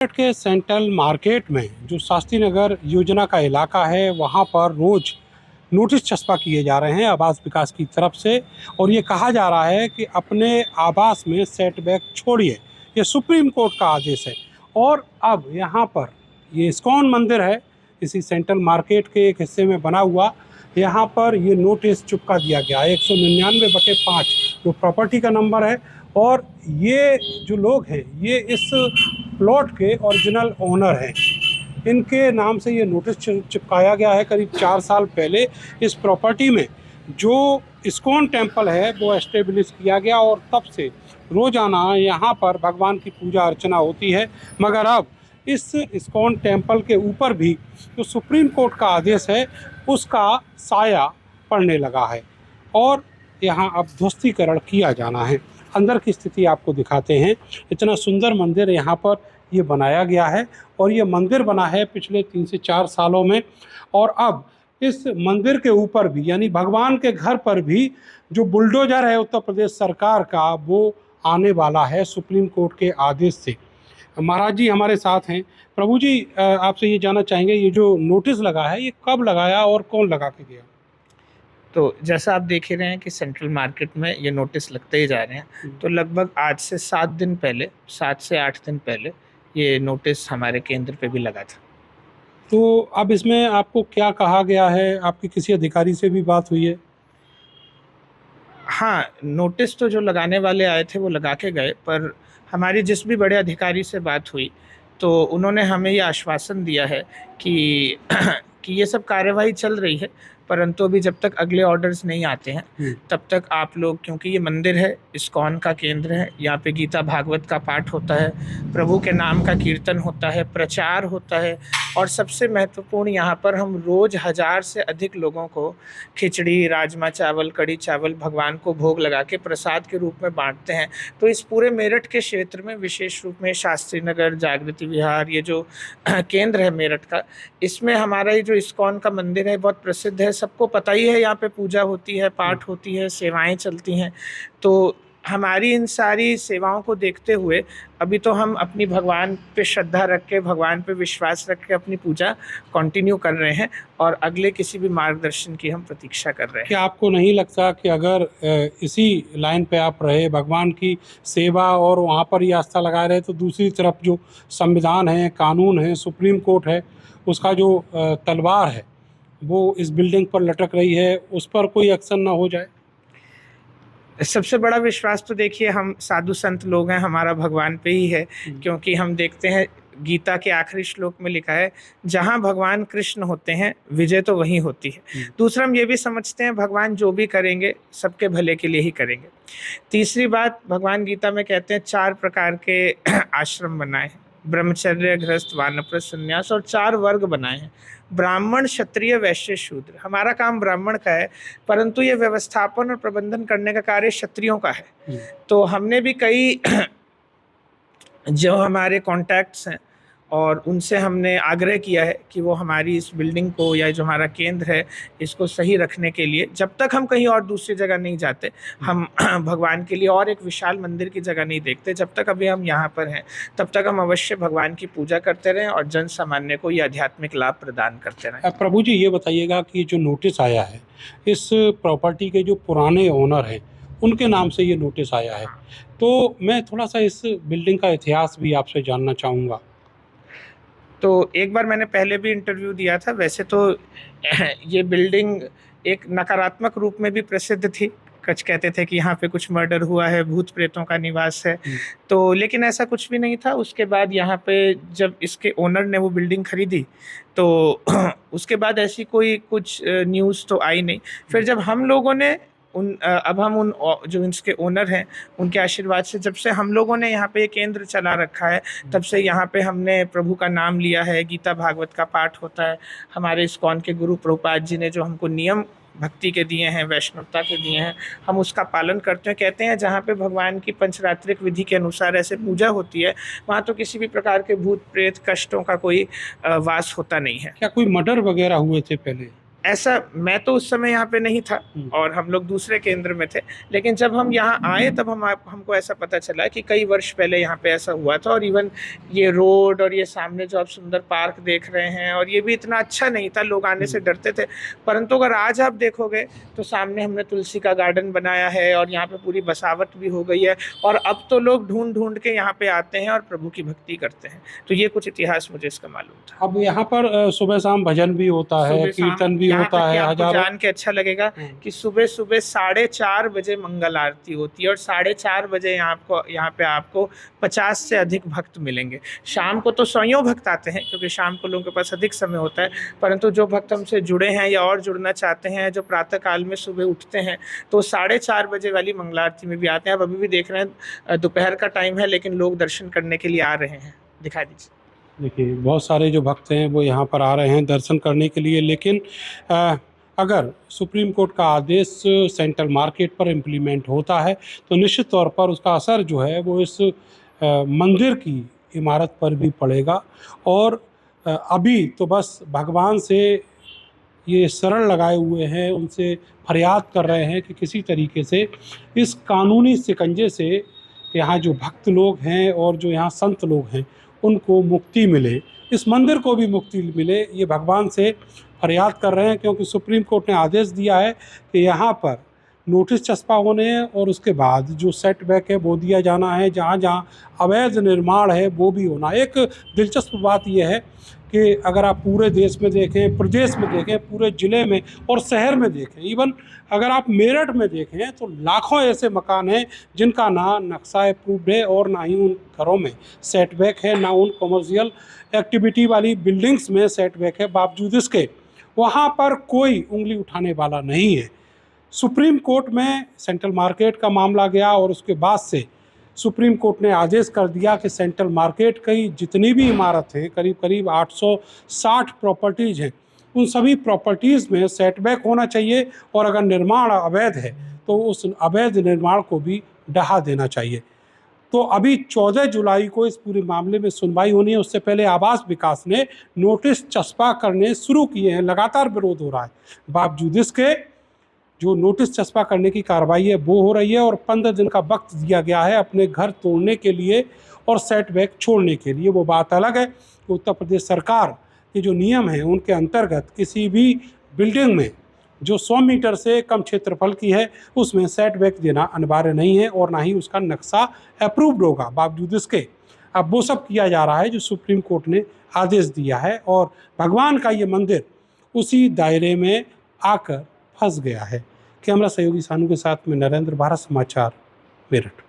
के central market में जो शास्त्री नगर योजना का इलाका है, वहाँ पर रोज नोटिस चस्पा किए जा रहे हैं आवास विकास की तरफ से। और ये कहा जा रहा है कि अपने आवास में सेटबैक छोड़िए, ये सुप्रीम कोर्ट का आदेश है। और अब यहाँ पर ये इस्कॉन मंदिर है, इसी सेंट्रल मार्केट के एक हिस्से में बना हुआ, यहाँ पर ये नोटिस चिपका दिया गया 199/5 जो प्रॉपर्टी का नंबर है। और ये जो लोग हैं ये इस प्लॉट के ओरिजिनल ओनर हैं, इनके नाम से ये नोटिस चिपकाया गया है। करीब 4 साल पहले इस प्रॉपर्टी में जो इस्कॉन टेम्पल है वो एस्टेब्लिश किया गया और तब से रोज़ाना यहाँ पर भगवान की पूजा अर्चना होती है। मगर अब इस इस्कॉन टेम्पल के ऊपर भी जो सुप्रीम कोर्ट का आदेश है उसका साया पड़ने लगा है और यहाँ अब ध्वस्तीकरण किया जाना है। अंदर की स्थिति आपको दिखाते हैं। इतना सुंदर मंदिर यहाँ पर ये बनाया गया है और ये मंदिर बना है पिछले 3 से 4 सालों में। और अब इस मंदिर के ऊपर भी यानी भगवान के घर पर भी जो बुलडोजर है उत्तर प्रदेश सरकार का वो आने वाला है सुप्रीम कोर्ट के आदेश से। महाराज जी हमारे साथ हैं। प्रभु जी आपसे ये जानना चाहेंगे, ये जो नोटिस लगा है ये कब लगाया और कौन लगा के गया? तो जैसा आप देख ही रहे हैं कि सेंट्रल मार्केट में ये नोटिस लगते ही जा रहे हैं। तो लगभग आज से 7 दिन पहले, 7 से 8 दिन पहले ये नोटिस हमारे केंद्र पे भी लगा था। तो अब इसमें आपको क्या कहा गया है? आपकी किसी अधिकारी से भी बात हुई है? हाँ, नोटिस तो जो लगाने वाले आए थे वो लगा के गए, पर हमारी जिस भी बड़े अधिकारी से बात हुई तो उन्होंने हमें ये आश्वासन दिया है कि कि ये सब कार्यवाही चल रही है, परंतु अभी जब तक अगले ऑर्डर्स नहीं आते हैं तब तक आप लोग, क्योंकि ये मंदिर है, इस्कॉन का केंद्र है, यहाँ पे गीता भागवत का पाठ होता है, प्रभु के नाम का कीर्तन होता है, प्रचार होता है और सबसे महत्वपूर्ण यहाँ पर हम रोज़ 1000 से अधिक लोगों को खिचड़ी, राजमा चावल, कढ़ी चावल भगवान को भोग लगा के प्रसाद के रूप में बांटते हैं। तो इस पूरे मेरठ के क्षेत्र में विशेष रूप में शास्त्री नगर, जागृति विहार, ये जो केंद्र है मेरठ का, इसमें हमारा ये जो इस्कॉन का मंदिर है बहुत प्रसिद्ध है। सबको पता ही है, यहाँ पे पूजा होती है, पाठ होती है, सेवाएं चलती हैं। तो हमारी इन सारी सेवाओं को देखते हुए अभी तो हम अपनी भगवान पे श्रद्धा रख के, भगवान पे विश्वास रख के अपनी पूजा कंटिन्यू कर रहे हैं और अगले किसी भी मार्गदर्शन की हम प्रतीक्षा कर रहे हैं। क्या आपको नहीं लगता कि अगर इसी लाइन पे आप रहे, भगवान की सेवा और वहाँ पर ही आस्था लगाए रहे, तो दूसरी तरफ जो संविधान है, कानून है, सुप्रीम कोर्ट है, उसका जो तलवार है वो इस बिल्डिंग पर लटक रही है, उस पर कोई एक्शन ना हो जाए? सबसे बड़ा विश्वास तो देखिए हम साधु संत लोग हैं, हमारा भगवान पे ही है, क्योंकि हम देखते हैं गीता के आखिरी श्लोक में लिखा है, जहाँ भगवान कृष्ण होते हैं विजय तो वहीं होती है। दूसरा, हम ये भी समझते हैं भगवान जो भी करेंगे सबके भले के लिए ही करेंगे। तीसरी बात, भगवान गीता में कहते हैं 4 प्रकार के आश्रम बनाए हैं, ब्रह्मचर्य, गृहस्थ, वानप्रस्थ, संन्यास, और 4 वर्ग बनाए हैं, ब्राह्मण, क्षत्रिय, वैश्य, शूद्र। हमारा काम ब्राह्मण का है, परंतु ये व्यवस्थापन और प्रबंधन करने का कार्य क्षत्रियों का है। तो हमने भी कई जो हमारे कॉन्टैक्ट्स हैं और उनसे हमने आग्रह किया है कि वो हमारी इस बिल्डिंग को या जो हमारा केंद्र है इसको सही रखने के लिए, जब तक हम कहीं और दूसरी जगह नहीं जाते, हम भगवान के लिए और एक विशाल मंदिर की जगह नहीं देखते, जब तक अभी हम यहाँ पर हैं तब तक हम अवश्य भगवान की पूजा करते रहें और जन सामान्य को ये आध्यात्मिक लाभ प्रदान करते रहें। प्रभु जी ये बताइएगा कि जो नोटिस आया है, इस प्रॉपर्टी के जो पुराने ओनर हैं उनके नाम से ये नोटिस आया है, तो मैं थोड़ा सा इस बिल्डिंग का इतिहास भी आपसे जानना चाहूँगा। तो एक बार मैंने पहले भी इंटरव्यू दिया था। वैसे तो ये बिल्डिंग एक नकारात्मक रूप में भी प्रसिद्ध थी, कुछ कहते थे कि यहाँ पे कुछ मर्डर हुआ है, भूत प्रेतों का निवास है, तो लेकिन ऐसा कुछ भी नहीं था। उसके बाद यहाँ पे जब इसके ओनर ने वो बिल्डिंग खरीदी तो उसके बाद ऐसी कोई कुछ न्यूज़ तो आई नहीं। फिर जब हम लोगों ने अब हम उन जो इसके ओनर हैं उनके आशीर्वाद से, जब से हम लोगों ने यहाँ पे ये केंद्र चला रखा है, तब से यहाँ पे हमने प्रभु का नाम लिया है, गीता भागवत का पाठ होता है। हमारे इस्कॉन के गुरु प्रभुपाद जी ने जो हमको नियम भक्ति के दिए हैं, वैष्णवता के दिए हैं, हम उसका पालन करते हैं। कहते हैं जहाँ पे भगवान की पंचरात्रिक विधि के अनुसार ऐसे पूजा होती है, वहाँ तो किसी भी प्रकार के भूत प्रेत कष्टों का कोई वास होता नहीं है। क्या कोई मर्डर वगैरह हुए थे पहले? ऐसा मैं तो उस समय यहाँ पे नहीं था और हम लोग दूसरे केंद्र में थे, लेकिन जब हम यहाँ आए तब हमको ऐसा पता चला कि कई वर्ष पहले यहाँ पे ऐसा हुआ था। और इवन ये रोड और ये सामने जो आप सुंदर पार्क देख रहे हैं, और ये भी इतना अच्छा नहीं था, लोग आने से डरते थे। परंतु अगर आज आप देखोगे तो सामने हमने तुलसी का गार्डन बनाया है और यहाँ पे पूरी बसावट भी हो गई है, और अब तो लोग ढूंढ ढूंढ के यहाँ पे आते हैं और प्रभु की भक्ति करते हैं। तो ये कुछ इतिहास मुझे इसका मालूम था। अब यहाँ पर सुबह शाम भजन भी होता है, सुबह शाम कीर्तन भी यहाँ होता तक कि है, आपको हजारों। जान के अच्छा लगेगा कि सुबह सुबह 4:30 बजे मंगल आरती होती है, और 4:30 बजे यहाँ पे आपको 50 से अधिक भक्त मिलेंगे। शाम को तो सैयों भक्त आते हैं क्योंकि शाम को लोगों के पास अधिक समय होता है, परंतु जो भक्त हमसे जुड़े हैं या और जुड़ना चाहते हैं, जो प्रातः काल में सुबह उठते हैं, तो 4:30 बजे वाली मंगला आरती में भी आते हैं। अब अभी भी देख रहे हैं दोपहर का टाइम है, लेकिन लोग दर्शन करने के लिए आ रहे हैं। दिखा दीजिए। देखिए, बहुत सारे जो भक्त हैं वो यहाँ पर आ रहे हैं दर्शन करने के लिए, लेकिन अगर सुप्रीम कोर्ट का आदेश सेंट्रल मार्केट पर इम्प्लीमेंट होता है तो निश्चित तौर पर उसका असर जो है वो इस मंदिर की इमारत पर भी पड़ेगा। और अभी तो बस भगवान से ये शरण लगाए हुए हैं, उनसे फरियाद कर रहे हैं कि किसी तरीके से इस कानूनी शिकंजे से यहाँ जो भक्त लोग हैं और जो यहाँ संत लोग हैं उनको मुक्ति मिले, इस मंदिर को भी मुक्ति मिले, ये भगवान से फरियाद कर रहे हैं। क्योंकि सुप्रीम कोर्ट ने आदेश दिया है कि यहाँ पर नोटिस चस्पा होने हैं और उसके बाद जो सेटबैक है वो दिया जाना है, जहाँ जहाँ अवैध निर्माण है वो भी होना। एक दिलचस्प बात यह है कि अगर आप पूरे देश में देखें, प्रदेश में देखें, पूरे ज़िले में और शहर में देखें, इवन अगर आप मेरठ में देखें तो लाखों ऐसे मकान हैं जिनका ना नक्शा अप्रूव्ड है और ना ही उन घरों में सेटबैक है, ना उन कमर्शियल एक्टिविटी वाली बिल्डिंग्स में सेटबैक है। बावजूद इसके वहाँ पर कोई उंगली उठाने वाला नहीं है। सुप्रीम कोर्ट में सेंट्रल मार्केट का मामला गया और उसके बाद से सुप्रीम कोर्ट ने आदेश कर दिया कि सेंट्रल मार्केट की जितनी भी इमारत हैं, करीब करीब 860 प्रॉपर्टीज़ हैं, उन सभी प्रॉपर्टीज़ में सेटबैक होना चाहिए, और अगर निर्माण अवैध है तो उस अवैध निर्माण को भी ढहा देना चाहिए। तो अभी 14 जुलाई को इस पूरे मामले में सुनवाई होनी है। उससे पहले आवास विकास ने नोटिस चस्पा करने शुरू किए हैं, लगातार विरोध हो रहा है। बावजूद इसके जो नोटिस चस्पा करने की कार्रवाई है वो हो रही है, और 15 दिन का वक्त दिया गया है अपने घर तोड़ने के लिए और सेटबैक छोड़ने के लिए। वो बात अलग है कि उत्तर प्रदेश सरकार के जो नियम हैं उनके अंतर्गत किसी भी बिल्डिंग में जो 100 मीटर से कम क्षेत्रफल की है उसमें सेटबैक देना अनिवार्य नहीं है और ना ही उसका नक्शा अप्रूव्ड होगा। बावजूद इसके अब वो सब किया जा रहा है जो सुप्रीम कोर्ट ने आदेश दिया है, और भगवान का ये मंदिर उसी दायरे में आकर फंस गया है। कैमरा सहयोगी सानू के साथ में नरेंद्र, भारत समाचार, मेरठ।